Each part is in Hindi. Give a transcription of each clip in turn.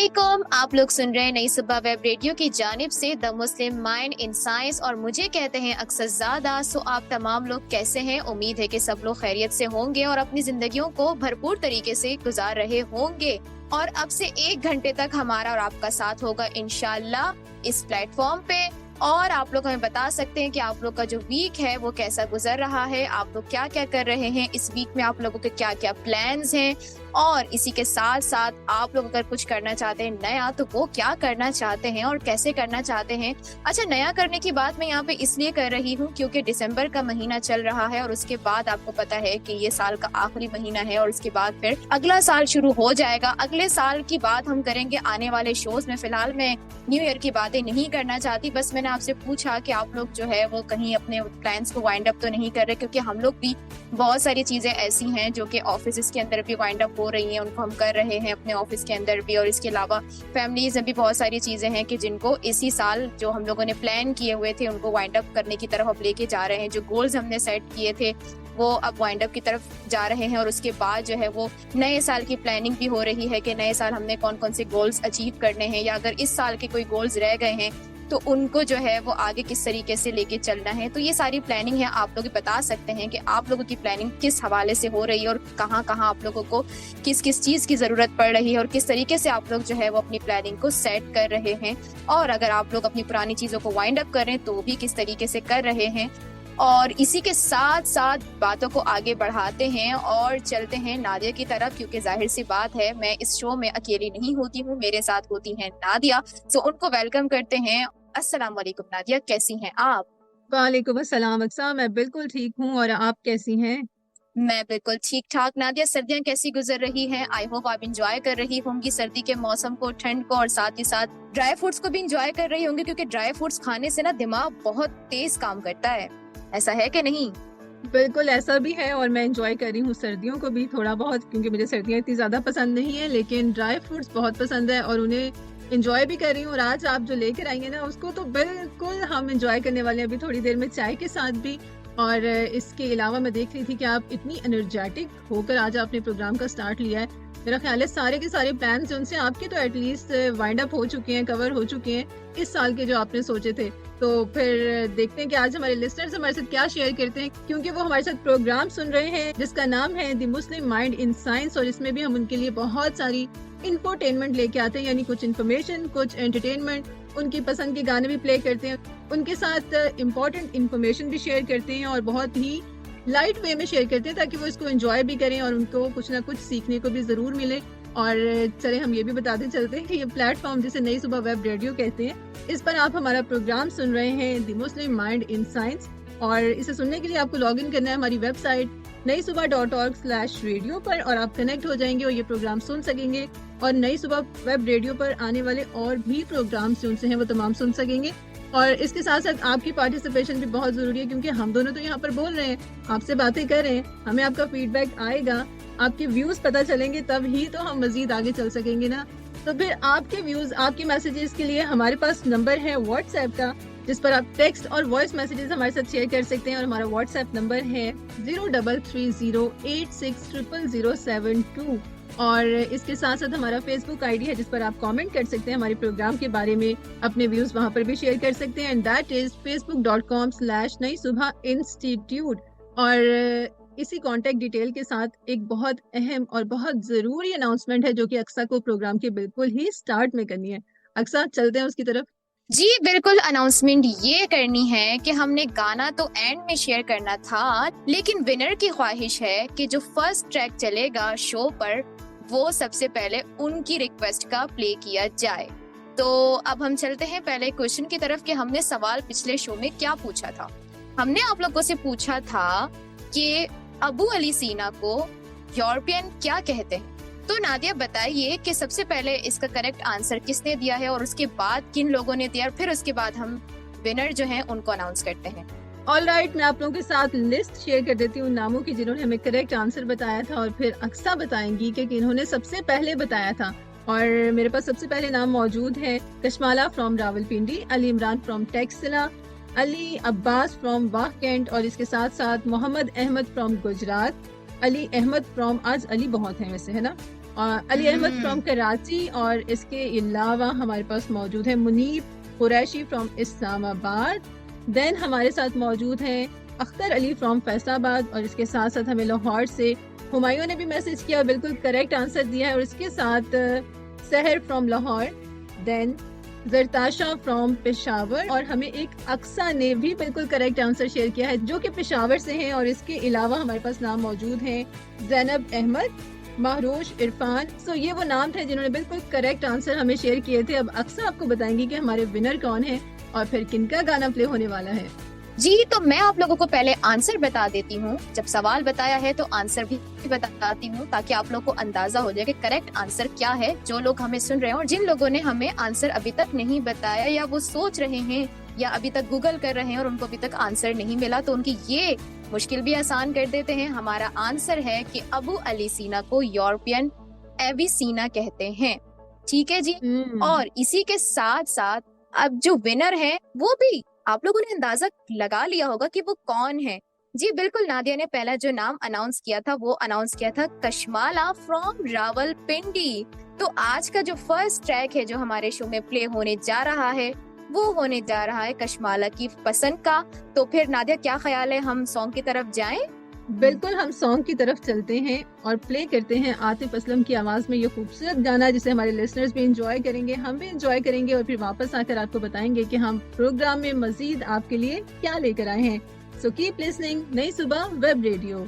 वालेकुम। आप लोग सुन रहे हैं नई सुबह वेब रेडियो की जानिब से the Muslim mind in science और मुझे कहते हैं अक्सर ज़्यादा। सो आप तमाम लोग कैसे हैं? उम्मीद है कि सब लोग खैरियत से होंगे और अपनी जिंदगियों को भरपूर तरीके से गुजार रहे होंगे। और अब से 1 घंटे तक हमारा और आपका साथ होगा इंशाल्लाह इस प्लेटफॉर्म पे। और आप लोग हमें बता सकते हैं कि आप लोग का जो वीक है वो कैसा गुजर रहा है, आप लोग क्या क्या कर रहे हैं इस वीक में, आप लोगों के क्या क्या प्लान्स हैं। और इसी के साथ साथ आप लोग अगर कुछ करना चाहते हैं नया तो वो क्या करना चाहते हैं और कैसे करना चाहते हैं। अच्छा, नया करने की बात मैं यहाँ पे इसलिए कर रही हूँ क्योंकि दिसंबर का महीना चल रहा है और उसके बाद आपको पता है कि ये साल का आखिरी महीना है और उसके बाद फिर अगला साल शुरू हो जाएगा। अगले साल की बात हम करेंगे आने वाले शोज में। फिलहाल मैं न्यू ईयर की बातें नहीं करना चाहती, बस मैंने आपसे पूछा कि आप लोग जो है वो कहीं अपने प्लान्स को वाइंड अप तो नहीं कर रहे, क्योंकि हम लोग भी बहुत सारी चीजें ऐसी हैं जो कि ऑफिस के अंदर भी वाइंड अप हो रही हैं, उनको हम कर रहे हैं अपने ऑफिस के अंदर भी। और इसके अलावा फैमिलीज में भी बहुत सारी चीजें हैं कि जिनको इसी साल जो हम लोगों ने प्लान किए हुए थे उनको वाइंड अप करने की तरफ अब लेके जा रहे हैं। जो गोल्स हमने सेट किए थे वो अब वाइंड अप की तरफ जा रहे हैं और उसके बाद जो है वो नए साल की प्लानिंग भी हो रही है कि नए साल हमने कौन कौन से गोल्स अचीव करने हैं, या अगर इस साल के कोई गोल्स रह गए हैं तो उनको जो है वो आगे किस तरीके से लेके चलना है। तो ये सारी प्लानिंग है। आप लोग बता सकते हैं कि आप लोगों की प्लानिंग किस हवाले से हो रही है और कहाँ कहाँ आप लोगों को किस किस चीज की जरूरत पड़ रही है और किस तरीके से आप लोग जो है वो अपनी प्लानिंग को सेट कर रहे हैं। और अगर आप लोग अपनी पुरानी चीजों को वाइंड अप करें तो भी किस तरीके से कर रहे हैं। और इसी के साथ साथ बातों को आगे बढ़ाते हैं और चलते हैं नादिया की तरफ, क्योंकि जाहिर सी बात है मैं इस शो में अकेली नहीं होती हूँ, मेरे साथ होती हैं नादिया। सो उनको वेलकम करते हैं। अस्सलाम वालेकुम नादिया, कैसी हैं आप? वालेकुम अस्सलाम अक्सा, मैं बिल्कुल ठीक हूँ। और आप कैसी हैं? मैं बिल्कुल ठीक ठाक। नादिया, सर्दियाँ कैसी गुजर रही हैं? आई होप आप इंजॉय कर रही होंगी सर्दी के मौसम को, ठंड को, और साथ ही साथ ड्राई फ्रूट्स को भी इंजॉय कर रही होंगी, क्योंकि ड्राई फ्रूट्स खाने से ना दिमाग बहुत तेज काम करता है। ऐसा है कि नहीं? बिल्कुल ऐसा भी है, और मैं इंजॉय कर रही हूँ सर्दियों को भी थोड़ा बहुत, क्योंकि मुझे सर्दियाँ इतनी ज़्यादा पसंद नहीं है, लेकिन ड्राई फ्रूट्स बहुत पसंद है और उन्हें इंजॉय भी कर रही हूँ। और आज आप जो लेकर आई हैं ना, उसको तो बिल्कुल हम इंजॉय करने वाले हैं अभी थोड़ी देर में चाय के साथ भी। और इसके अलावा मैं देख रही थी कि आप इतनी एनर्जेटिक होकर आज आपने प्रोग्राम का स्टार्ट लिया है। मेरा ख्याल है सारे के सारे प्लान जो उनसे आपके तो एटलीस्ट वाइंड अप हो चुके हैं, कवर हो चुके हैं इस साल के जो आपने सोचे थे। तो फिर देखते हैं कि आज हमारे लिसनर्स हमारे साथ क्या शेयर करते हैं, क्योंकि वो हमारे साथ प्रोग्राम सुन रहे हैं जिसका नाम है the Muslim mind in science. और इसमें भी हम उनके लिए बहुत सारी इंफोटेनमेंट लेके आते हैं, यानी कुछ इन्फॉर्मेशन, कुछ एंटरटेनमेंट, उनकी पसंद के गाने भी प्ले करते हैं, उनके साथ इम्पोर्टेंट इन्फॉर्मेशन भी शेयर करते हैं और बहुत ही लाइट वे में शेयर करते हैं ताकि वो इसको एंजॉय भी करें और उनको कुछ ना कुछ सीखने को भी जरूर मिले। और चले हम ये भी बताते चलते हैं कि ये प्लेटफॉर्म जिसे नई सुबह वेब रेडियो कहते हैं, इस पर आप हमारा प्रोग्राम सुन रहे हैं the Muslim mind in science. और इसे सुनने के लिए आपको लॉग इन करना है हमारी वेबसाइट naisuba.org/radio पर, और आप कनेक्ट हो जाएंगे और ये प्रोग्राम सुन सकेंगे। और नई सुबह वेब रेडियो पर आने वाले और भी प्रोग्राम जो उनसे हैं वो तमाम सुन सकेंगे। और इसके साथ साथ आपकी पार्टिसिपेशन भी बहुत जरूरी है, क्योंकि हम दोनों तो यहाँ पर बोल रहे हैं, आपसे बातें कर रहे हैं, हमें आपका फीडबैक आएगा, आपके व्यूज पता चलेंगे, तब ही तो हम मजीद आगे चल सकेंगे ना। तो फिर आपके व्यूज, आपके मैसेजेस के लिए हमारे पास नंबर है व्हाट्सएप का, जिस पर आप टेक्स्ट और वॉइस मैसेजेस हमारे साथ शेयर कर सकते हैं। और हमारा व्हाट्सएप नंबर है 0330860072। और इसके साथ साथ हमारा फेसबुक आईडी है जिस पर आप कमेंट कर सकते हैं हमारे प्रोग्राम के बारे में, अपने व्यूज वहां पर भी शेयर कर सकते हैं, एंड दैट इज facebook.com/naisubha-institute। और इसी कांटेक्ट डिटेल के साथ एक बहुत अहम और बहुत जरूरी अनाउंसमेंट है जो कि अक्सा को प्रोग्राम के बिल्कुल ही स्टार्ट में करनी है। अक्सा, चलते हैं उसकी तरफ। जी बिल्कुल, अनाउंसमेंट ये करनी है कि हमने गाना तो एंड में शेयर करना था, लेकिन विनर की ख्वाहिश है कि जो फर्स्ट ट्रैक चलेगा शो पर वो सबसे पहले उनकी रिक्वेस्ट का प्ले किया जाए। तो अब हम चलते हैं पहले क्वेश्चन की तरफ कि हमने सवाल पिछले शो में क्या पूछा था। हमने आप लोगों से पूछा था कि अबू अली सीना को यूरोपियन क्या कहते हैं। तो नादिया बताइए कि सबसे पहले इसका करेक्ट आंसर किसने दिया है और उसके बाद किन लोगों ने दिया, और फिर उसके बाद हम विनर जो हैं उनको अनाउंस करते हैं। ऑलराइट, मैं आप लोगों के साथ लिस्ट शेयर कर देती हूँ नामों की जिन्होंने हमें करेक्ट आंसर बताया था, और फिर अक्सा बताएंगी कि किन्होंने सबसे पहले बताया था। और मेरे पास सबसे पहले नाम मौजूद है Kashmala from Rawalpindi, Ali Imran from Taxila, Ali Abbas from Wah Cantt, और इसके साथ साथ मोहम्मद अहमद फ्रॉम गुजरात, अली अहमद फ्रॉम, आज अली बहुत है वैसे, है ना, अली अहमद फ्रॉम कराची, और इसके अलावा हमारे पास मौजूद है मुनीब कुरैशी फ्रॉम इस्लामाबाद। देन हमारे साथ मौजूद हैं अख्तर अली फ्रॉम फैसलाबाद, और इसके साथ साथ हमें लाहौर से हुमायूं ने भी मैसेज किया और बिल्कुल करेक्ट आंसर दिया है, और इसके साथ Sahar from Lahore, then Zartasha from Peshawar, और हमें एक अक्सा ने भी बिल्कुल करेक्ट आंसर शेयर किया है जो कि पेशावर से हैं। और इसके अलावा हमारे पास नाम मौजूद हैं जैनब अहमद, महरोश इरफान। सो ये वो नाम थे जिन्होंने बिल्कुल करेक्ट आंसर हमें शेयर किए थे। अब अक्सा आपको बताएंगी कि हमारे विनर कौन है और फिर किनका गाना प्ले होने वाला है। जी, तो मैं आप लोगों को पहले आंसर बता देती हूँ। जब सवाल बताया है तो आंसर भी बताती हूँ, ताकि आप लोगों को अंदाजा हो जाए कि करेक्ट आंसर क्या है। जो लोग हमें सुन रहे हैं और जिन लोगों ने हमें आंसर अभी तक नहीं बताया, या वो सोच रहे हैं या अभी तक गूगल कर रहे हैं और उनको अभी तक आंसर नहीं मिला, तो उनकी ये मुश्किल भी आसान कर देते हैं। हमारा आंसर है कि अबू अली सीना को यूरोपियन एविसीना कहते हैं। ठीक है जी। और इसी के साथ साथ अब जो विनर है वो भी आप लोगों ने अंदाजा लगा लिया होगा कि वो कौन है। जी बिल्कुल, नादिया ने पहला जो नाम अनाउंस किया था वो अनाउंस किया था कशमाला फ्रॉम रावलपिंडी। तो आज का जो फर्स्ट ट्रैक है जो हमारे शो में प्ले होने जा रहा है वो होने जा रहा है कशमाला की पसंद का। तो फिर नादिया, क्या ख्याल है, हम सॉन्ग की तरफ जाएं? बिल्कुल, हम सॉन्ग की तरफ चलते हैं और प्ले करते हैं आतिफ असलम की आवाज में ये खूबसूरत गाना, जिसे हमारे लिसनर्स भी एंजॉय करेंगे, हम भी एंजॉय करेंगे, और फिर वापस आकर आपको बताएंगे कि हम प्रोग्राम में मजीद आपके लिए क्या लेकर आए हैं। So keep listening Nai Subah web radio.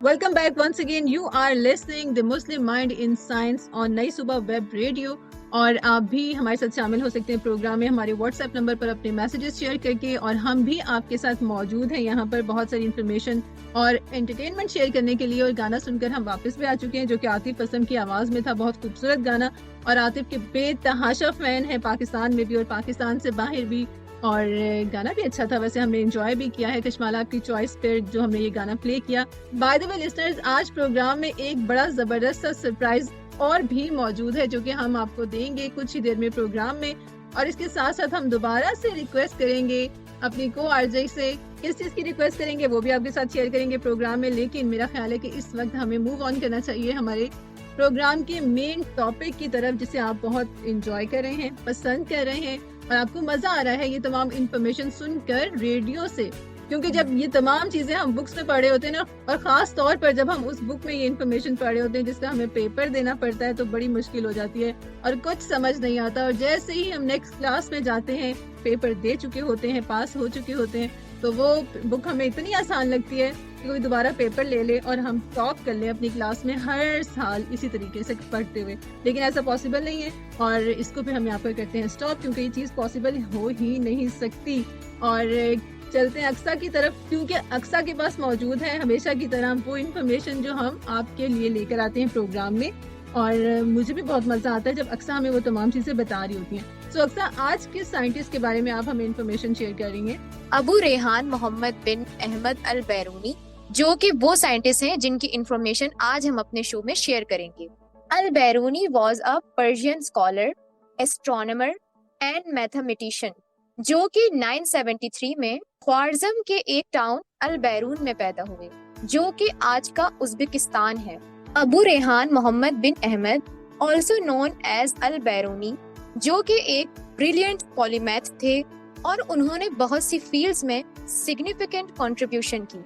Welcome back once again. You are listening the Muslim Mind in Science on नई सुबह वेब रेडियो, और आप भी हमारे साथ शामिल हो सकते हैं प्रोग्राम में हमारे व्हाट्सएप नंबर पर अपने मैसेजेस शेयर करके, और हम भी आपके साथ मौजूद हैं यहाँ पर बहुत सारी इन्फॉर्मेशन और एंटरटेनमेंट शेयर करने के लिए। और गाना सुनकर हम वापस भी आ चुके हैं जो कि आतिफ असलम की आवाज़ में था, बहुत खूबसूरत गाना, और आतिफ के बेतहाशा फैन है पाकिस्तान में भी और पाकिस्तान से बाहर भी, और गाना भी अच्छा था। वैसे हमने एंजॉय भी किया है कशमाला की चॉइस पर जो हमने ये गाना प्ले किया। बाय द वे लिसनर्स, आज प्रोग्राम में एक बड़ा जबरदस्त सा सरप्राइज और भी मौजूद है जो कि हम आपको देंगे कुछ ही देर में प्रोग्राम में, और इसके साथ साथ हम दोबारा से रिक्वेस्ट करेंगे अपनी को आरजे से। किस चीज की रिक्वेस्ट करेंगे वो भी आपके साथ शेयर करेंगे प्रोग्राम में, लेकिन मेरा ख्याल है कि इस वक्त हमें मूव ऑन करना चाहिए हमारे प्रोग्राम के मेन टॉपिक की तरफ, जिसे आप बहुत इंजॉय कर रहे हैं, पसंद कर रहे हैं, और आपको मजा आ रहा है ये तमाम इंफॉर्मेशन सुनकर रेडियो से। क्योंकि जब ये तमाम चीजें हम बुक्स में पढ़े होते हैं ना, और खास तौर पर जब हम उस बुक में ये इन्फॉर्मेशन पढ़े होते हैं जिसका हमें पेपर देना पड़ता है, तो बड़ी मुश्किल हो जाती है और कुछ समझ नहीं आता। और जैसे ही हम नेक्स्ट क्लास में जाते हैं, पेपर दे चुके होते हैं, पास हो चुके होते हैं, तो वो बुक हमें इतनी आसान लगती है कि कोई दोबारा पेपर ले ले और हम टॉप कर ले अपनी क्लास में हर साल इसी तरीके से पढ़ते हुए। लेकिन ऐसा पॉसिबल नहीं है, और इसको फिर हम यहाँ पर करते हैं स्टॉप, क्योंकि ये चीज़ पॉसिबल हो ही नहीं सकती। और चलते हैं अक्सा की तरफ, क्योंकि अक्सा के पास मौजूद है हमेशा की तरह वो इन्फॉर्मेशन जो हम आपके लिए लेकर आते हैं प्रोग्राम में, और मुझे भी बहुत मजा आता है जब अक्सा हमें वो तमाम चीजें बता रही होती हैं। सो अक्सा, आज किस साइंटिस्ट के बारे में आप हमें इन्फॉर्मेशन शेयर करेंगे? अबू रेहान मोहम्मद बिन अहमद अल बैरूनी, जो कि वो साइंटिस्ट हैं जिनकी इंफॉर्मेशन आज हम अपने शो में शेयर करेंगे। Al Biruni was a Persian scholar, astronomer and mathematician, जो कि 973 में ख्वारिज़म के एक टाउन अल बैरून में पैदा हुए, जो कि आज का उज़्बेकिस्तान है। अबू रेहान मोहम्मद बिन अहमद, ऑल्सो नोन एज अल बैरूनी, जो कि एक ब्रिलियंट पॉलीमैथ थे, और उन्होंने बहुत सी फील्ड्स में सिग्निफिकेंट कंट्रीब्यूशन की,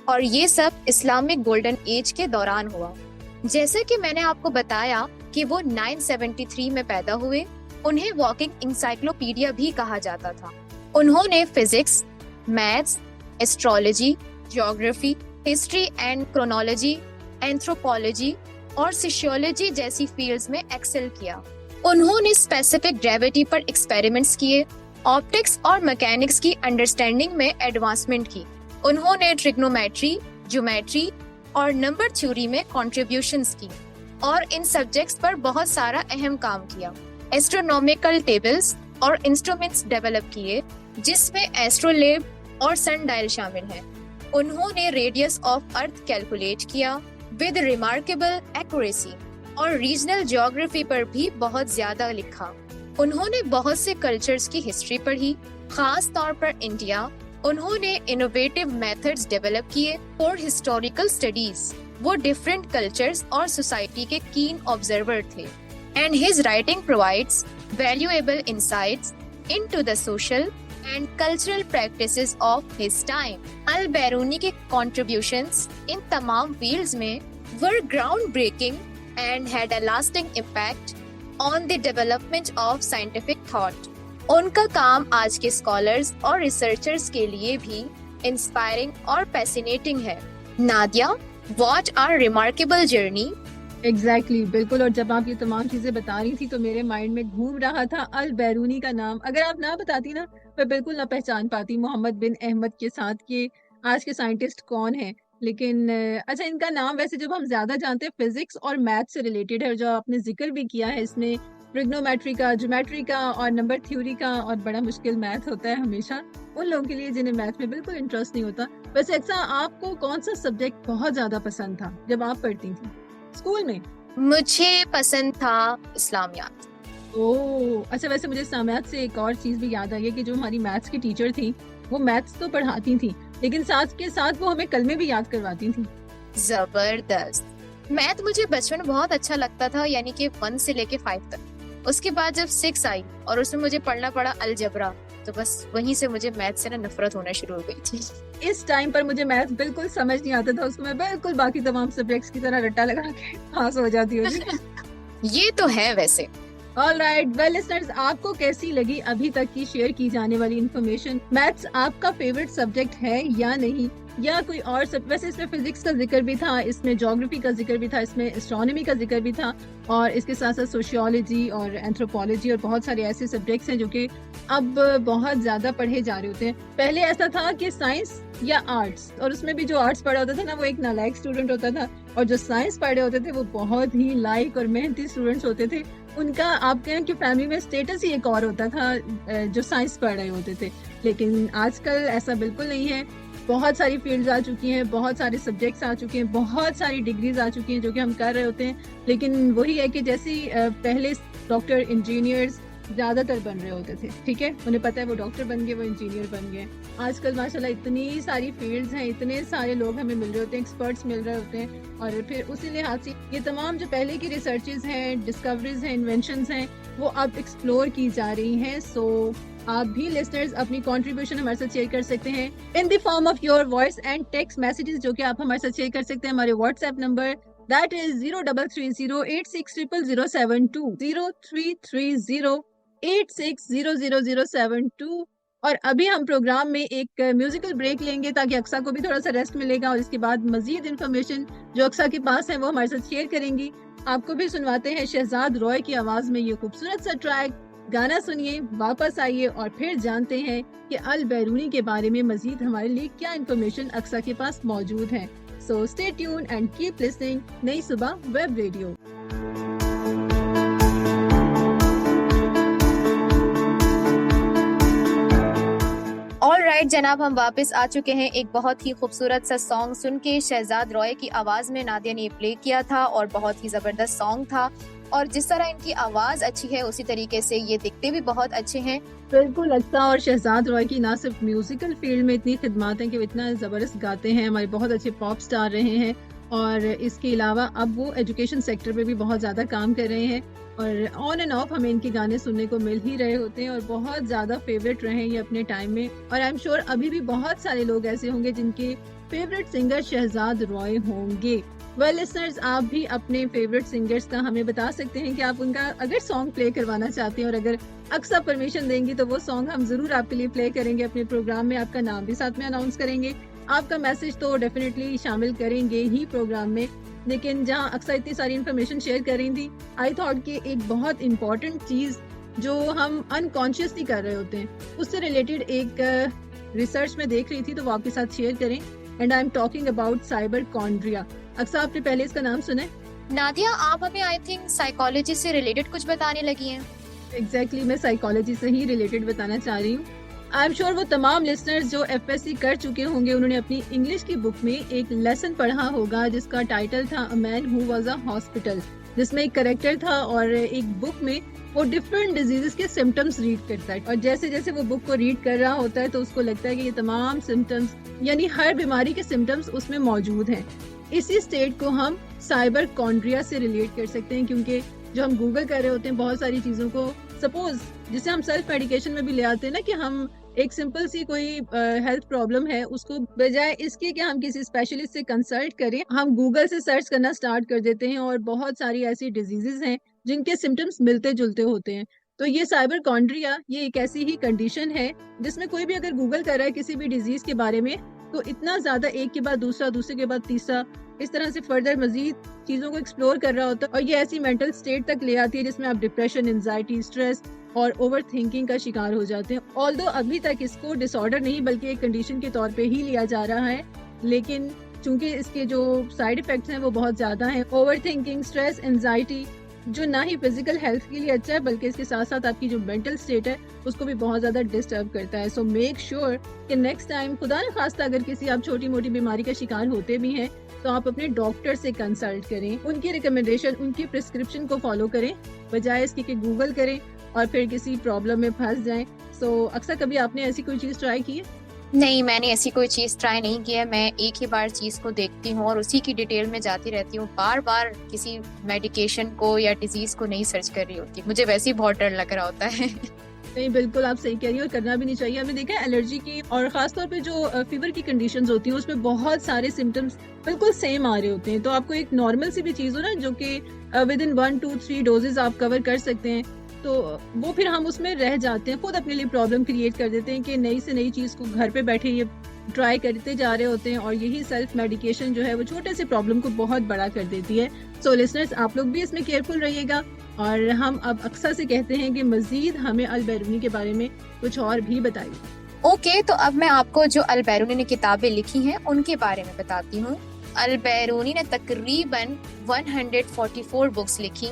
और ये सब इस्लामिक गोल्डन एज के दौरान हुआ। जैसे कि मैंने आपको बताया कि वो 973 में पैदा हुए, उन्हें वॉकिंग इंसाइक्लोपीडिया भी कहा जाता था। उन्होंने physics, maths, astrology, geography, history and chronology, anthropology और सोशियोलॉजी जैसी फील्ड्स में एक्सेल किया। उन्होंने स्पेसिफिक ग्रेविटी पर एक्सपेरिमेंट्स किए, ऑप्टिक्स और मैकेनिक्स की अंडरस्टैंडिंग में एडवांसमेंट की। उन्होंने ट्रिग्नोमेट्री, ज्योमेट्री और नंबर थ्योरी में कॉन्ट्रीब्यूशंस की, और इन सब्जेक्ट्स पर बहुत सारा अहम काम किया। एस्ट्रोनॉमिकल टेबल्स और इंस्ट्रूमेंट्स डेवलप किए, जिसमें एस्ट्रोलेब और सनडायल शामिल हैं। उन्होंने रेडियस ऑफ अर्थ कैलकुलेट किया विद रिमार्केबल एक्यूरेसी, और रीजनल ज्योग्राफी पर भी बहुत ज्यादा लिखा। उन्होंने बहुत से कल्चर्स की हिस्ट्री पढ़ी, खास तौर पर इंडिया, उन्होंने इनोवेटिव मेथड्स डेवलप किए फॉर हिस्टोरिकल स्टडीज। वो डिफरेंट कल्चर्स और सोसाइटी के कीन ऑब्जर्वर थे। And his writing provides valuable insights into the social and cultural practices of his time. Al Biruni के कॉन्ट्रीब्यूशंस इन तमाम फील्ड्स में were groundbreaking and had a lasting impact on the development of scientific thought. उनका काम आज के स्कॉलर्स और रिसर्चर्स के लिए भी इंस्पायरिंग और पैसिनेटिंग है। Nadia, what are remarkable journey. Exactly बिल्कुल। और जब आप ये तमाम चीजें बता रही थी तो मेरे माइंड में घूम रहा था अल बैरूनी का नाम। अगर आप ना बताती ना, मैं बिल्कुल ना पहचान पाती मोहम्मद बिन अहमद के साथ कि आज के साइंटिस्ट कौन है। लेकिन अच्छा, इनका नाम वैसे जब हम ज्यादा जानते हैं फिजिक्स और मैथ से रिलेटेड है, जो आपने जिक्र भी किया है इसमें ट्रिग्नोमेट्री का, ज्योमेट्री का और नंबर थ्योरी का, और बड़ा मुश्किल मैथ होता है हमेशा उन लोगों के लिए जिन्हें मैथ में बिल्कुल इंटरेस्ट नहीं होता। वैसे अच्छा, आपको कौन सा सब्जेक्ट बहुत ज्यादा पसंद था जब आप पढ़ती थी स्कूल में? मुझे पसंद था इस्लामियात। ओह अच्छा, वैसे मुझे इस्लामियात से एक और चीज भी याद आई है कि जो हमारी मैथ्स की टीचर थी वो मैथ्स तो पढ़ाती थी, लेकिन साथ के साथ वो हमें कलमे भी याद करवाती थी। जबरदस्त। मैथ मुझे बचपन में बहुत अच्छा लगता था, यानी कि 1 से लेके 5 तक। उसके बाद जब 6 आई और उसमें मुझे पढ़ना पड़ा अलजबरा, तो बस वहीं से मुझे मैथ से ना नफरत होना शुरू हो गई थी। इस टाइम पर मुझे मैथ बिल्कुल समझ नहीं आता था, उसको मैं बिल्कुल बाकी तमाम सब्जेक्ट्स की तरह रट्टा लगा के पास हो जाती हूँ। ये तो है वैसे। ऑलराइट, वेल लिसनर्स, आपको कैसी लगी अभी तक की शेयर की जाने वाली इन्फॉर्मेशन? मैथ्स आपका फेवरेट सब्जेक्ट है या नहीं, या कोई और वैसे इसमें फिजिक्स का जिक्र भी था, इसमें ज्योग्राफी का जिक्र भी था, इसमें एस्ट्रोनॉमी का जिक्र भी था, और इसके साथ साथ सोशियोलॉजी और एंथ्रोपोलॉजी और बहुत सारे ऐसे सब्जेक्ट्स हैं जो कि अब बहुत ज्यादा पढ़े जा रहे होते हैं। पहले ऐसा था कि साइंस या आर्ट्स, और उसमें भी जो आर्ट्स पढ़ा होता था ना वो एक नालायक स्टूडेंट होता था, और जो साइंस पढ़े होते थे वो बहुत ही लाइक और मेहनती स्टूडेंट्स होते थे। उनका आप कहें कि फैमिली में स्टेटस ही एक और होता था जो साइंस पढ़ रहे होते थे। लेकिन आजकल ऐसा बिल्कुल नहीं है। बहुत सारी फील्ड्स आ चुकी हैं, बहुत सारे सब्जेक्ट्स आ चुके हैं, बहुत सारी डिग्रीज आ चुकी हैं जो कि हम कर रहे होते हैं। लेकिन वही है कि जैसे पहले डॉक्टर, इंजीनियर्स ज्यादातर बन रहे होते थे, ठीक है, उन्हें पता है वो डॉक्टर बन गए, वो इंजीनियर बन गए। आजकल माशाल्लाह इतनी सारी फील्ड्स हैं, इतने सारे लोग हमें मिल रहे होते हैं, एक्सपर्ट्स मिल रहे होते हैं, और फिर उसी लिहाज से ये तमाम जो पहले की रिसर्चेज हैं, डिस्कवरीज हैं, इन्वेंशंस हैं, वो अब एक्सप्लोर की जा रही हैं। सो आप भी लिसनर्स अपनी कंट्रीब्यूशन हमारे साथ शेयर कर सकते हैं in the form of your voice and text messages, जो कि आप हमारे साथ शेयर कर सकते हैं हमारे व्हाट्सएप नंबर, दैट इज 0330860072 0330860072। और अभी हम प्रोग्राम में एक म्यूजिकल ब्रेक लेंगे ताकि अक्सा को भी थोड़ा सा रेस्ट मिलेगा, और इसके बाद मजीद इन्फॉर्मेशन जो अक्सा के पास है वो हमारे साथ शेयर करेंगी। आपको भी सुनवाते हैं शहजाद रॉय की आवाज में ये खूबसूरत सा ट्रैक। गाना सुनिए, वापस आइए और फिर जानते हैं कि अल बैरूनी के बारे में मजीद हमारे लिए क्या इन्फॉर्मेशन अक्सा के पास मौजूद है। So stay tune and keep listening Nai Subah web radio. Alright जनाब, हम वापस आ चुके हैं। एक बहुत ही खूबसूरत सा सॉन्ग सुन के शहजाद रॉय की आवाज में नादिया ने प्ले किया था, और बहुत ही जबरदस्त सॉन्ग था। और जिस तरह इनकी आवाज अच्छी है उसी तरीके से ये दिखते भी बहुत अच्छे हैं। बिल्कुल अच्छा। और शहजाद रॉय की ना सिर्फ म्यूजिकल फील्ड में इतनी खिदमत है कि वो इतना जबरदस्त गाते हैं, हमारे बहुत अच्छे पॉप स्टार रहे हैं, और इसके अलावा अब वो एजुकेशन सेक्टर पे भी बहुत ज्यादा काम कर रहे हैं, और ऑन एंड ऑफ हमें इनके गाने सुनने को मिल ही रहे होते हैं, और बहुत ज्यादा फेवरेट रहे हैं ये अपने टाइम में। और आई एम श्योर अभी भी बहुत सारे लोग ऐसे होंगे जिनके फेवरेट सिंगर शहजाद रॉय होंगे। वेल लिसनर्स, आप भी अपने फेवरेट सिंगर्स का हमें बता सकते हैं कि आप उनका अगर सॉन्ग प्ले करवाना चाहते हैं, और अगर अक्सा परमिशन देंगी तो वो सॉन्ग हम जरूर आपके लिए प्ले करेंगे अपने प्रोग्राम में। आपका नाम भी साथ में अनाउंस करेंगे, आपका मैसेज तो डेफिनेटली शामिल करेंगे ही प्रोग्राम में। लेकिन जहाँ अक्सा इतनी सारी इन्फॉर्मेशन शेयर कर रही थी, आई थॉट कि एक बहुत इंपॉर्टेंट चीज जो हम अनकॉन्शियसली कर रहे होते हैं उससे रिलेटेड एक रिसर्च में देख रही थी, तो वो आपके साथ शेयर करें। And I am talking about cyberchondria. Aqsa, आपने पहले इसका नाम सुना है? नादिया, आप हमें आई थिंक साइकोलॉजी से रिलेटेड कुछ बताने लगी हैं। एग्जैक्टली, मैं साइकोलॉजी से ही रिलेटेड बताना चाह रही हूँ। आई एम श्योर वो तमाम लिसनर्स जो एफएससी कर चुके होंगे, उन्होंने अपनी इंग्लिश की बुक में एक लेसन पढ़ा होगा जिसका टाइटल था a man who was a hospital. जिसमें एक करेक्टर था और एक बुक में वो डिफरेंट डिजीजेस के सिम्टम्स रीड करता है, और जैसे जैसे वो बुक को रीड कर रहा होता है तो उसको लगता है कि ये तमाम सिम्टम्स यानी हर बीमारी के सिम्टम्स उसमें मौजूद हैं। इसी स्टेट को हम साइबर कॉन्ड्रिया से रिलेट कर सकते हैं, क्योंकि जो हम गूगल कर रहे होते हैं बहुत सारी चीज़ों को, सपोज जिसे हम सेल्फ मेडिकेशन में भी ले आते हैं ना, कि हम एक सिंपल सी कोई हेल्थ प्रॉब्लम है, उसको बजाय इसके कि हम किसी स्पेशलिस्ट से कंसल्ट करें, हम गूगल से सर्च करना स्टार्ट कर देते हैं और बहुत सारी ऐसी डिजीजेस हैं जिनके सिम्टम्स मिलते जुलते होते हैं। तो ये साइबर कॉन्ड्रिया ये एक ऐसी ही कंडीशन है जिसमें कोई भी अगर गूगल कर रहा है किसी भी डिजीज के बारे में, तो इतना ज्यादा एक के बाद दूसरा, दूसरे के बाद तीसरा, इस तरह से फर्दर मजीद चीजों को एक्सप्लोर कर रहा होता है, और ये ऐसी मेंटल स्टेट तक ले आती है जिसमें आप डिप्रेशन, एंजाइटी, स्ट्रेस और ओवर थिंकिंग का शिकार हो जाते हैं। ऑल्दो अभी तक इसको डिसऑर्डर नहीं बल्कि एक कंडीशन के तौर पे ही लिया जा रहा है, लेकिन चूंकि इसके जो साइड इफेक्ट्स हैं वो बहुत ज्यादा हैं। ओवर थिंकिंग, स्ट्रेस, एंजाइटी जो ना ही फिजिकल हेल्थ के लिए अच्छा है बल्कि इसके साथ साथ आपकी जो मेंटल स्टेट है उसको भी बहुत ज्यादा डिस्टर्ब करता है। सो मेक श्योर कि नेक्स्ट टाइम खुदा न खास्ता अगर किसी आप छोटी मोटी बीमारी का शिकार होते भी हैं तो आप अपने डॉक्टर से कंसल्ट करें, उनकी रिकमेंडेशन, उनकी प्रिस्क्रिप्शन को फॉलो करें, बजाय इसके कि गूगल करें और फिर किसी प्रॉब्लम में फंस जाएं। सो अक्सर कभी आपने ऐसी कोई चीज ट्राई की है? नहीं, मैंने ऐसी कोई चीज ट्राई नहीं की है। मैं एक ही बार चीज को देखती हूँ और उसी की डिटेल में जाती रहती हूँ, बार बार किसी मेडिकेशन को या डिजीज को नहीं सर्च कर रही होती। मुझे वैसे ही बहुत डर लग रहा होता है। नहीं, बिल्कुल आप सही कह रही हो और करना भी नहीं चाहिए। हमने देखा है एलर्जी की और खासतौर पे जो फीवर की कंडीशंस होती हैं उसमें बहुत सारे सिम्टम्स बिल्कुल सेम आ रहे होते हैं। तो आपको एक नॉर्मल सी भी चीज हो ना जो कि विद इन 1, 2, 3 डोजेज आप कवर कर सकते हैं, तो वो फिर हम उसमें रह जाते हैं, खुद अपने लिए प्रॉब्लम क्रिएट कर देते हैं कि नई से नई चीज को घर पे बैठे ये ट्राई करते जा रहे होते हैं, और यही सेल्फ मेडिकेशन जो है वो छोटे से प्रॉब्लम को बहुत बड़ा कर देती है। सो लिसनर्स, आप लोग भी इसमें केयरफुल रहिएगा। और हम अब अक्सर से कहते हैं कि मजीद हमें अल बैरूनी के बारे में कुछ और भी बताइए। ओके, तो अब मैं आपको जो अल बैरूनी ने किताबें लिखी हैं उनके बारे में बताती हूँ। अल बैरूनी ने तकरीबन 144 बुक्स लिखी,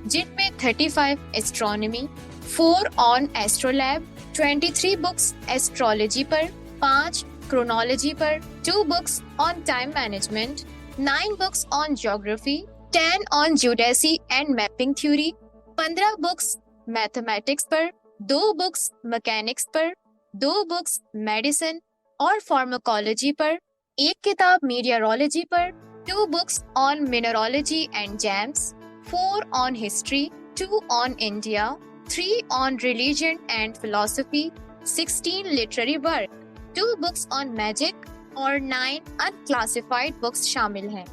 जिनमें 35 astronomy, 4 on astrolabe, 23 books astrology पर, 5 क्रोनोलॉजी पर, 2 books on time management, 9 books on geography, 10 on geodesy and mapping theory, 15 books mathematics पर, 2 बुक्स मैकेनिक्स पर, 2 बुक्स मेडिसिन और फार्माकोलॉजी पर, 1 किताब मीडियारोलॉजी पर, 2 books on mineralogy and gems, 4 on history, 2 on India, 3 on religion and philosophy, 16 literary work, 2 books on magic और 9 unclassified books शामिल हैं।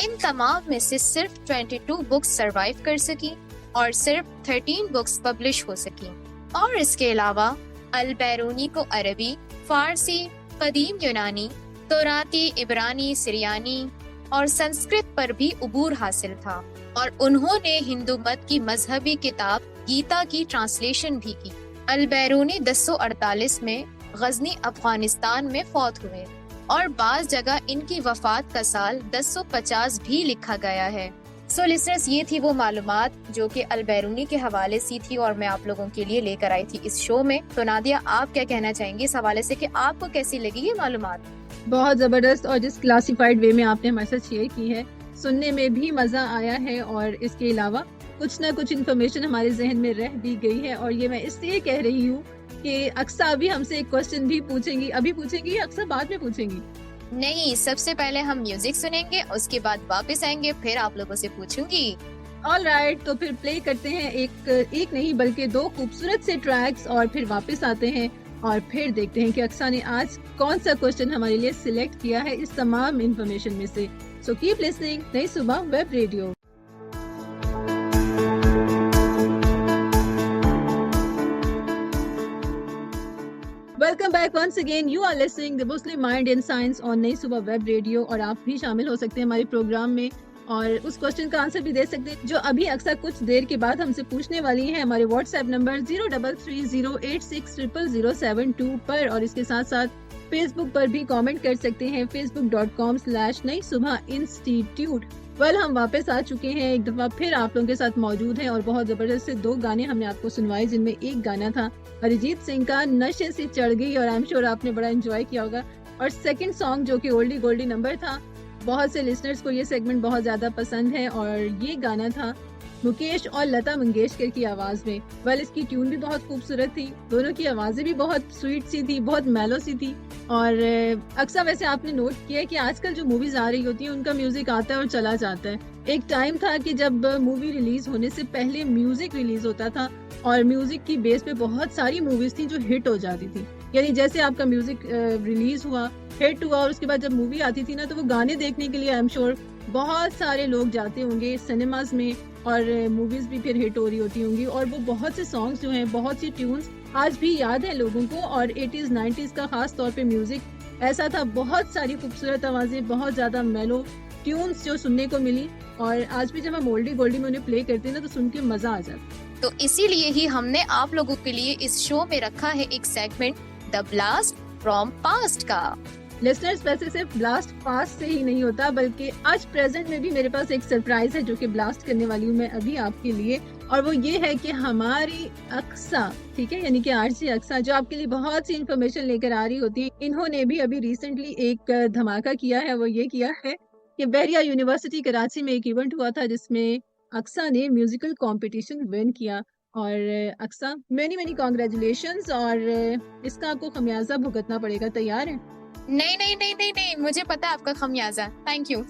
इन तमाम में से सिर्फ 22 बुक्स सरवाइव कर सकी और सिर्फ 13 बुक्स पब्लिश हो सकी। और इसके अलावा अल बैरूनी को अरबी, फारसी, कदीम यूनानी, तौराती, इब्रानी, सिरियानी और संस्कृत पर भी उबूर हासिल था, और उन्होंने हिंदू मत की मजहबी किताब गीता की ट्रांसलेशन भी की। अल बैरूनी 1048 में गजनी अफगानिस्तान में फौत हुए और बाज जगह इनकी वफात का साल 1050 भी लिखा गया है। सो लिसनर्स, ये थी वो मालूमात जो कि अल बैरूनी के हवाले से थी और मैं आप लोगों के लिए लेकर आई थी इस शो में। तो नादिया, आप क्या कहना चाहेंगे इस हवाले से कि आपको कैसी लगी ये मालूमात? बहुत जबरदस्त, और जिस क्लासिफाइड वे में आपने हमारे साथ शेयर की है सुनने में भी मजा आया है, और इसके अलावा कुछ ना कुछ इन्फॉर्मेशन हमारे जहन में रह भी गई है। और ये मैं इसलिए कह रही हूँ कि अक्सर अभी हमसे एक क्वेश्चन भी पूछेंगी, अभी पूछेंगी या अक्सर बाद में पूछेंगी? नहीं, सबसे पहले हम म्यूजिक सुनेंगे, उसके बाद वापस आएंगे, फिर आप लोगों से पूछूंगी। ऑलराइट, तो फिर प्ले करते हैं एक नहीं बल्कि 2 खूबसूरत से ट्रैक्स और फिर वापस आते हैं और फिर देखते हैं कि अक्सा ने आज कौन सा क्वेश्चन हमारे लिए सिलेक्ट किया है इस तमाम इंफॉर्मेशन में से। So keep listening Nai Subah web radio. Welcome back once again, you are listening the Muslim mind in science on Nai Subah web radio, और आप भी शामिल हो सकते हैं हमारे प्रोग्राम में और उस क्वेश्चन का आंसर भी दे सकते हैं जो अभी अक्सर कुछ देर के बाद हमसे पूछने वाली है हमारे व्हाट्सएप नंबर 0330860072 पर, और इसके साथ साथ फेसबुक पर भी कमेंट कर सकते हैं facebook.com/नई सुबह इंस्टीट्यूट। वेल, हम वापस आ चुके हैं एक दफा फिर आप लोगों के साथ मौजूद हैं और बहुत जबरदस्त से 2 गाने हमने आपको सुनवाए, जिनमें एक गाना था अरिजीत सिंह का नशे से चढ़ गई और आई एम श्योर आपने बड़ा एंजॉय किया होगा, और सेकंड सॉन्ग जो कि ओल्डी गोल्डी नंबर था बहुत से लिसनर्स को ये सेगमेंट बहुत ज़्यादा पसंद है और ये गाना था मुकेश और लता मंगेशकर की आवाज़ में। वेल, इसकी ट्यून भी बहुत खूबसूरत थी, दोनों की आवाज़ें भी बहुत स्वीट सी थी, बहुत मेलो सी थी। और अक्सर वैसे आपने नोट किया है कि आजकल जो मूवीज़ आ रही होती हैं उनका म्यूज़िक आता है और चला जाता है। एक टाइम था कि जब मूवी रिलीज़ होने से पहले म्यूज़िक रिलीज़ होता था और म्यूज़िक की बेस पे बहुत सारी मूवीज़ थी जो हिट हो जाती थी। यानी जैसे आपका म्यूज़िक रिलीज़ हुआ, हिट हुआ और उसके बाद जब मूवी आती थी ना, तो वो गाने देखने के लिए आई एम श्योर बहुत सारे लोग जाते होंगे सिनेमाज में और मूवीज भी फिर हिट हो रही होती होंगी। और वो बहुत से सॉन्ग्स जो हैं, बहुत सी ट्यून्स आज भी याद है लोगों को। और 80s 90s का खास तौर पे म्यूजिक ऐसा था, बहुत सारी खूबसूरत आवाजें, बहुत ज्यादा मेलो ट्यून्स जो सुनने को मिली। और आज भी जब हम ओल्डी गोल्डी में उन्हें प्ले करते हैं ना, तो सुन के मजा आ जाता। तो इसीलिए ही हमने आप लोगों के लिए इस शो में रखा है एक segment the blast from past का। लिसनर्स, वैसे सिर्फ ब्लास्ट पास्ट से ही नहीं होता, बल्कि आज प्रेजेंट में भी मेरे पास एक सरप्राइज है जो कि ब्लास्ट करने वाली हूँ मैं अभी आपके लिए। और वो ये है कि हमारी अक्सा, ठीक है, यानी कि आरजे अक्सा, जो आपके लिए बहुत सी इंफॉर्मेशन लेकर आ रही होती है, इन्होंने भी अभी रिसेंटली एक धमाका किया है। वो ये किया है कि बहरिया यूनिवर्सिटी कराची में एक इवेंट हुआ था जिसमें अक्सा ने म्यूजिकल कंपटीशन विन किया। और अक्सा, मेनी मेनी कॉन्ग्रेचुलेशंस, और इसका आपको खमियाजा भुगतना पड़ेगा। तैयार है? नहीं नहीं नहीं नहीं नहीं, मुझे पता है आपका खमियाजा। Thank you.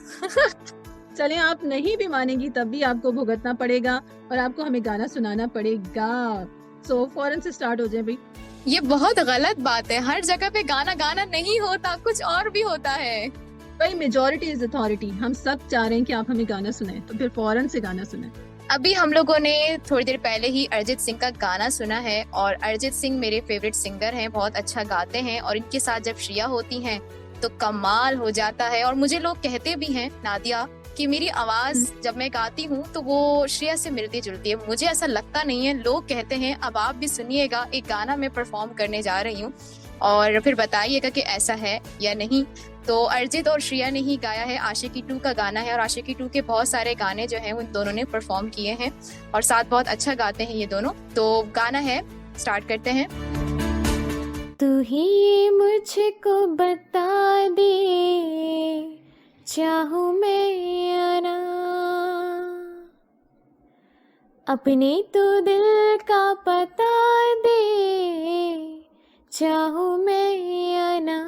चलें, आप नहीं भी मानेंगी तब भी आपको भुगतना पड़ेगा और आपको हमें गाना सुनाना पड़ेगा। सो फौरन से स्टार्ट हो जाए भाई। ये बहुत गलत बात है, हर जगह पे गाना गाना नहीं होता, कुछ और भी होता है। भाई, मेजॉरिटी इज अथॉरिटी। हम सब चाह रहे हैं कि आप हमें गाना सुनाएं, तो फिर फौरन से गाना सुनाएं। अभी हम लोगों ने थोड़ी देर पहले ही अरिजीत सिंह का गाना सुना है और अरिजीत सिंह मेरे फेवरेट सिंगर हैं, बहुत अच्छा गाते हैं और इनके साथ जब श्रेया होती हैं तो कमाल हो जाता है। और मुझे लोग कहते भी हैं, नादिया, कि मेरी आवाज जब मैं गाती हूँ तो वो श्रेया से मिलती जुलती है। मुझे ऐसा लगता नहीं है, लोग कहते हैं। अब आप भी सुनिएगा, एक गाना मैं परफॉर्म करने जा रही हूँ और फिर बताइएगा कि ऐसा है या नहीं। तो अरिजीत और श्रेया ने ही गाया है, आशिकी 2 का गाना है और आशिकी 2 के बहुत सारे गाने जो हैं उन दोनों ने परफॉर्म किए हैं और साथ बहुत अच्छा गाते हैं ये दोनों। तो गाना है, स्टार्ट करते हैं। तू ही मुझको बता दे, चाहूं मैं या ना, अपने तो दिल का पता दे, चाहूं मैं या ना,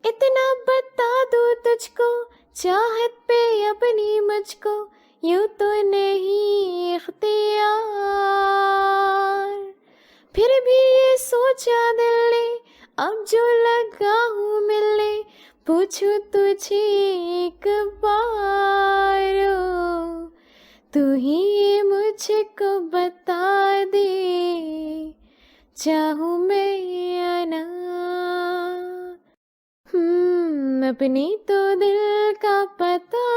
इतना बता दूं तुझको, चाहत पे अपनी मुझको, यूं तो नहीं इख्तियार, फिर भी ये सोचा दिल ने, अब जो लगा हूँ मिलने, पूछूं तुझे एक बार, तू ही मुझको बता दे, चाहूं मैं या ना, अपने तो दिल का पता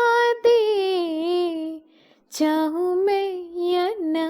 दे, चाहूं मैं या ना।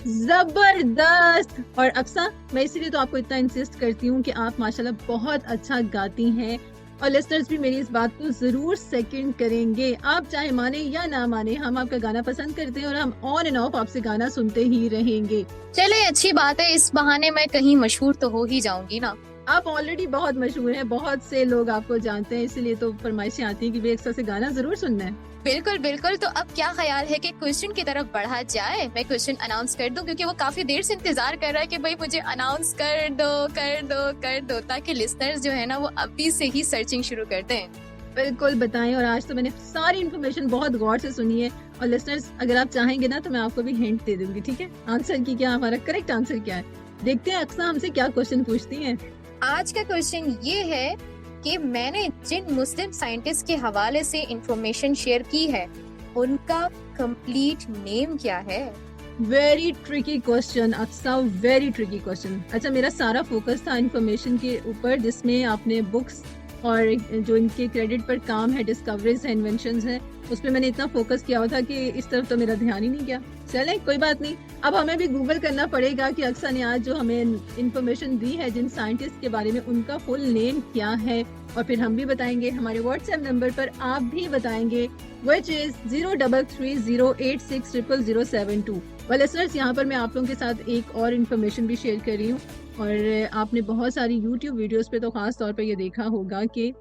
जबरदस्त। और अक्सा, मैं इसीलिए तो आपको इतना इंसिस्ट करती हूँ कि आप माशाल्लाह बहुत अच्छा गाती हैं और लिसनर्स भी मेरी इस बात को जरूर सेकंड करेंगे। आप चाहे माने या ना माने, हम आपका गाना पसंद करते हैं और हम ऑन एंड ऑफ आपसे गाना सुनते ही रहेंगे। चले, अच्छी बात है, इस बहाने मैं कहीं मशहूर तो हो ही जाऊंगी ना। आप ऑलरेडी बहुत मशहूर हैं, बहुत से लोग आपको जानते हैं, इसीलिए तो फरमाइशें आती हैं कि भाई अक्सा से गाना जरूर सुनना है। बिल्कुल बिल्कुल। तो अब क्या ख्याल है कि क्वेश्चन की तरफ बढ़ा जाए? मैं क्वेश्चन अनाउंस कर दूं क्योंकि वो काफी देर से इंतजार कर रहा है कि भाई मुझे अनाउंस कर दो कर दो कर दो, ताकि लिसनर्स जो है ना वो अभी से ही सर्चिंग शुरू कर दें। बिल्कुल बताएं। और आज तो मैंने सारी इन्फॉर्मेशन बहुत गौर से सुनी है और लिसनर्स, अगर आप चाहेंगे ना तो मैं आपको भी हिंट दे दूंगी, ठीक है, आंसर की, क्या हमारा करेक्ट आंसर क्या है। देखते हैं अक्सा हमसे क्या क्वेश्चन पूछती है। आज का क्वेश्चन ये है कि मैंने जिन मुस्लिम साइंटिस्ट के हवाले से इंफॉर्मेशन शेयर की है उनका कंप्लीट नेम क्या है? Very tricky question Aqsa, very tricky question. अच्छा, मेरा सारा फोकस था इंफॉर्मेशन के ऊपर जिसमें आपने बुक्स और जो इनके क्रेडिट पर काम है, डिस्कवरीज है, इन्वेंशंस है, उस पर मैंने इतना फोकस किया हुआ था कि इस तरफ तो मेरा ध्यान ही नहीं गया। चले, कोई बात नहीं, अब हमें भी गूगल करना पड़ेगा कि अक्सा ने आज जो हमें इन्फॉर्मेशन दी है जिन साइंटिस्ट के बारे में, उनका फुल नेम क्या है, और फिर हम भी बताएंगे। हमारे व्हाट्सएप नंबर पर आप भी बताएंगे, व्हिच इज 0330860072। वेल लिसनर्स, यहाँ पर मैं आप लोगों के साथ एक और इन्फॉर्मेशन भी शेयर कर रही हूँ और आपने बहुत सारी यूट्यूब वीडियोस पे तो खास तौर पे ये देखा होगा कि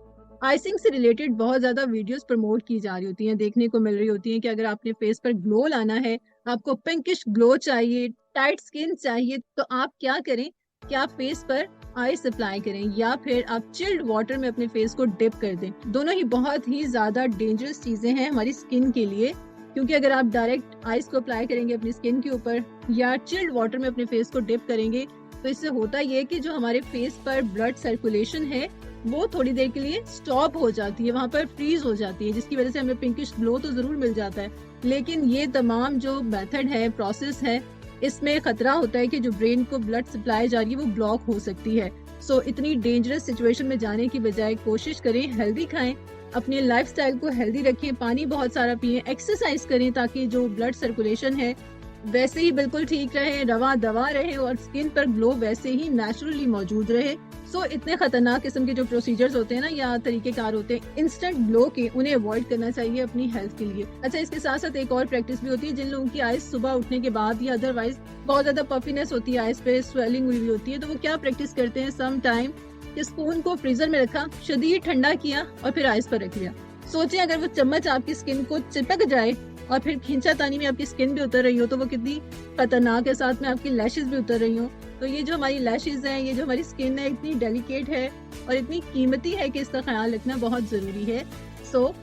आइसिंग से रिलेटेड बहुत ज़्यादा वीडियोस प्रमोट की जा रही होती हैं, देखने को मिल रही होती हैं कि अगर आपने फेस पर ग्लो लाना है, आपको पिंकिश ग्लो चाहिए, टाइट स्किन चाहिए, तो आप क्या करें कि आप फेस पर आइस अप्लाई करें या फिर आप चिल्ड वाटर में अपने फेस को डिप कर दें। दोनों ही बहुत ही ज़्यादा डेंजरस चीज़ें हैं हमारी स्किन के लिए, क्योंकि अगर आप डायरेक्ट आइस को अप्लाई करेंगे अपनी स्किन के ऊपर या चिल्ड वाटर में अपने फेस को डिप करेंगे, तो इससे होता ये कि जो हमारे फेस पर ब्लड सर्कुलेशन है वो थोड़ी देर के लिए स्टॉप हो जाती है, वहां पर फ्रीज हो जाती है, जिसकी वजह से हमें पिंकिश ग्लो तो जरूर मिल जाता है, लेकिन ये तमाम जो मेथड है, प्रोसेस है, इसमें खतरा होता है कि जो ब्रेन को ब्लड सप्लाई जा रही है वो ब्लॉक हो सकती है। सो इतनी डेंजरस सिचुएशन में जाने की बजाय कोशिश करें हेल्दी खाएं, अपने लाइफस्टाइल को हेल्दी रखें, पानी बहुत सारा पिएं, एक्सरसाइज करें ताकि जो ब्लड सर्कुलेशन है वैसे ही बिल्कुल ठीक रहे, रवा दवा रहे और स्किन पर ग्लो वैसे ही नेचुरली मौजूद रहे। सो इतने खतरनाक किस्म के जो प्रोसीजर्स होते हैं ना या तरीकेकार होते हैं इंस्टेंट ग्लो के, उन्हें अवॉइड करना चाहिए अपनी हेल्थ के लिए। अच्छा, इसके साथ साथ एक और प्रैक्टिस भी होती है, जिन लोगों की आइज सुबह उठने के बाद या अदरवाइज बहुत ज्यादा पफिनेस होती है, आइज पे स्वेलिंग हुई होती है, तो वो क्या प्रैक्टिस करते हैं, सम टाइम स्पून को फ्रीजर में रखा, शदीद ठंडा किया और फिर आइज पर रख लिया। सोचिए अगर वो चम्मच आपकी स्किन को चिपक जाए और फिर खींचातानी में आपकी स्किन भी उतर रही हो तो वो कितनी खतरनाक है, साथ में आपकी लैशेस भी उतर रही हो। तो ये जो हमारी लैशेस हैं, ये जो हमारी स्किन है, इतनी डेलिकेट है और इतनी कीमती है कि इसका ख्याल रखना बहुत जरूरी है। सो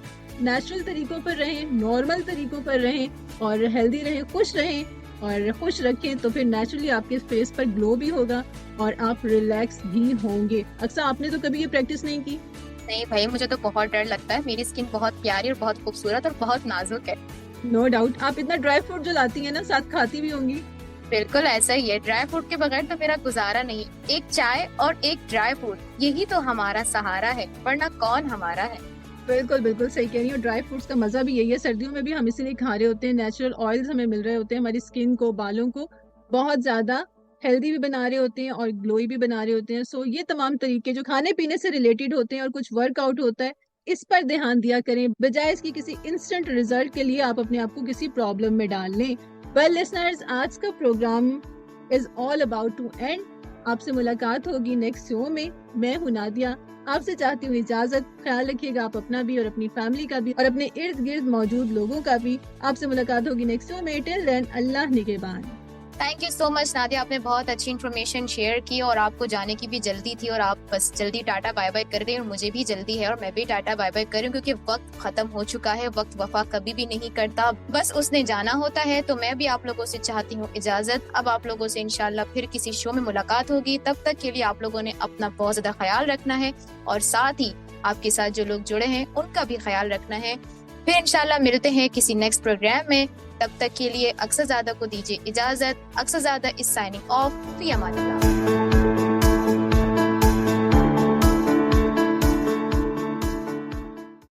नेचुरल तरीकों पर रहें, नॉर्मल तरीकों पर रहें और हेल्दी रहें, खुश रहें और खुश रखें, तो फिर नेचुरली आपके फेस पर ग्लो भी होगा और आप रिलैक्स भी होंगे। अक्सर आपने तो कभी ये प्रैक्टिस नहीं की? नहीं भाई, मुझे तो बहुत डर लगता है, मेरी स्किन बहुत प्यारी और बहुत खूबसूरत और बहुत नाजुक है। नो डाउट, आप इतना ड्राई फ्रूट जो लाती हैं ना, साथ खाती भी होंगी। बिल्कुल ऐसा ही है, ड्राई फ्रूट के बगैर तो मेरा गुजारा नहीं। एक चाय और एक ड्राई फ्रूट, यही तो हमारा सहारा है, वरना कौन हमारा है। बिल्कुल बिल्कुल सही कह रही हूँ। ड्राई फ्रूट्स का मजा भी यही है, सर्दियों में भी हम इसीलिए खा रहे होते हैं, नेचुरल ऑयल्स हमें मिल रहे होते हैं, हमारी स्किन को, बालों को बहुत ज्यादा हेल्दी भी बना रहे होते हैं और ग्लोई भी बना रहे होते हैं। सो ये तमाम तरीके जो खाने पीने से रिलेटेड होते हैं और कुछ वर्कआउट होता है, इस पर ध्यान दिया करें, बजाय इसकी किसी इंस्टेंट रिजल्ट के लिए आप अपने आप को किसी प्रॉब्लम में डाल लें। वेल लिसनर्स, आज का programme is all about to end. आपसे मुलाकात होगी नेक्स्ट शो में। मैं हूं नादिया, आपसे चाहती हूँ इजाजत। ख्याल रखिएगा आप अपना भी और अपनी फैमिली का भी और अपने इर्द गिर्द मौजूद लोगों का भी। आपसे मुलाकात होगी नेक्स्ट शो में। टिल देन, अल्लाह निगहबान। Thank you so much Nadia, आपने बहुत अच्छी इन्फॉर्मेशन शेयर की और आपको जाने की भी जल्दी थी और आप बस जल्दी टाटा बाय बाय कर रहे हैं और मुझे भी जल्दी है और मैं भी टाटा बाय बाय कर रही हूँ, क्योंकि वक्त खत्म हो चुका है। वक्त वफा कभी भी नहीं करता, बस उसने जाना होता है। तो मैं भी आप लोगों से चाहती हूँ इजाजत। अब आप लोगों से इंशाल्लाह फिर किसी शो में मुलाकात होगी। तब तक के लिए आप लोगों ने अपना बहुत ज्यादा ख्याल रखना है और साथ ही आपके साथ जो लोग जुड़े हैं उनका भी ख्याल रखना है। फिर इंशाल्लाह मिलते हैं किसी नेक्स्ट प्रोग्राम में। तब तक के लिए अक्सरज़ादा को दीजिए इजाजत। अक्सरज़ादा इज साइनिंग ऑफ। फी अमानिल्लाह।